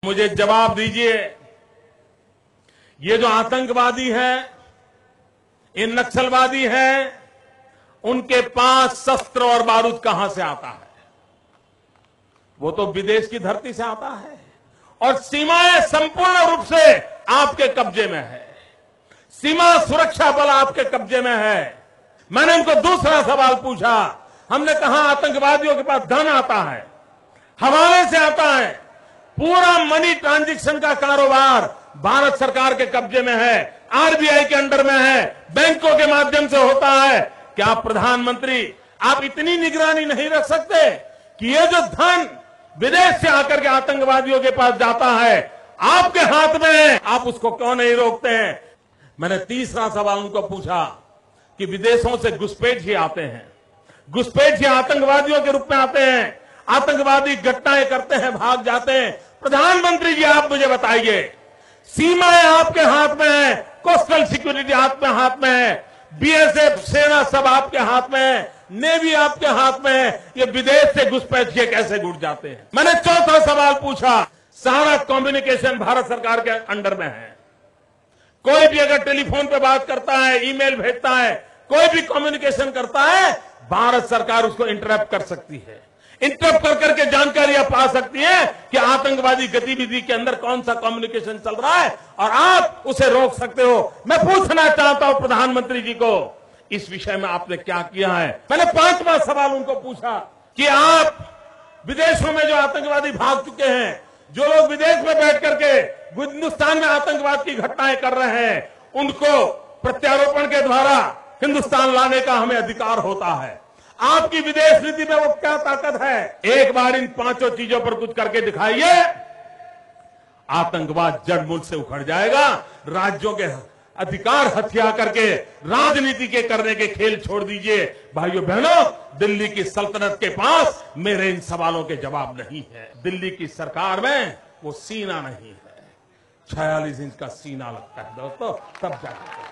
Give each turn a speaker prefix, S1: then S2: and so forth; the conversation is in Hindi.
S1: मुझे जवाब दीजिए, ये जो आतंकवादी हैं, ये नक्सलवादी हैं, उनके पास शस्त्र और बारूद कहां से आता है? वो तो विदेश की धरती से आता है और सीमाएं संपूर्ण रूप से आपके कब्जे में है। सीमा सुरक्षा बल आपके कब्जे में है। मैंने उनको दूसरा सवाल पूछा, हमने कहा आतंकवादियों के पास धन आता है, हवाले से आता है, पूरा मनी ट्रांजैक्शन का कारोबार भारत सरकार के कब्जे में है, आरबीआई के अंडर में है, बैंकों के माध्यम से होता है। क्या प्रधानमंत्री आप इतनी निगरानी नहीं रख सकते कि ये जो धन विदेश से आकर के आतंकवादियों के पास जाता है आपके हाथ में है, आप उसको क्यों नहीं रोकते हैं? मैंने तीसरा सवाल उनको पूछा कि विदेशों से घुसपैठिए आते हैं, घुसपैठिए आतंकवादियों के रूप में आते हैं, आतंकवादी घटनाएं करते हैं, भाग जाते हैं। प्रधानमंत्री जी आप मुझे बताइए, सीमाएं आपके हाथ में है, कोस्टल सिक्योरिटी आपके हाथ में है, बीएसएफ सेना सब आपके हाथ में है, नेवी आपके हाथ में है, ये विदेश से घुसपैठिए कैसे घुस जाते हैं? मैंने चौथा सवाल पूछा, सारा कम्युनिकेशन भारत सरकार के अंडर में है। कोई भी अगर टेलीफोन पे बात करता है, ईमेल भेजता है, कोई भी कम्युनिकेशन करता है, भारत सरकार उसको इंटरप्ट कर सकती है। इंटरप्ट कर करके जानकारियां पा सकती है कि आतंकवादी गतिविधि के अंदर कौन सा कम्युनिकेशन चल रहा है और आप उसे रोक सकते हो। मैं पूछना चाहता हूं प्रधानमंत्री जी को, इस विषय में आपने क्या किया है? मैंने पांचवा सवाल उनको पूछा कि आप विदेशों में जो आतंकवादी भाग चुके हैं, जो लोग विदेश में बैठ करके हिंदुस्तान में आतंकवाद की घटनाएं कर रहे हैं, उनको प्रत्यारोपण के द्वारा हिंदुस्तान लाने का हमें अधिकार होता है। आपकी विदेश नीति में वो क्या ताकत है? एक बार इन पांचों चीजों पर कुछ करके दिखाइए, आतंकवाद जड़मूल से उखड़ जाएगा। राज्यों के अधिकार हथिया करके राजनीति के करने के खेल छोड़ दीजिए। भाइयों बहनों, दिल्ली की सल्तनत के पास मेरे इन सवालों के जवाब नहीं है। दिल्ली की सरकार में वो सीना नहीं है, 46 इंच का सीना लगता है दोस्तों, तब जाकर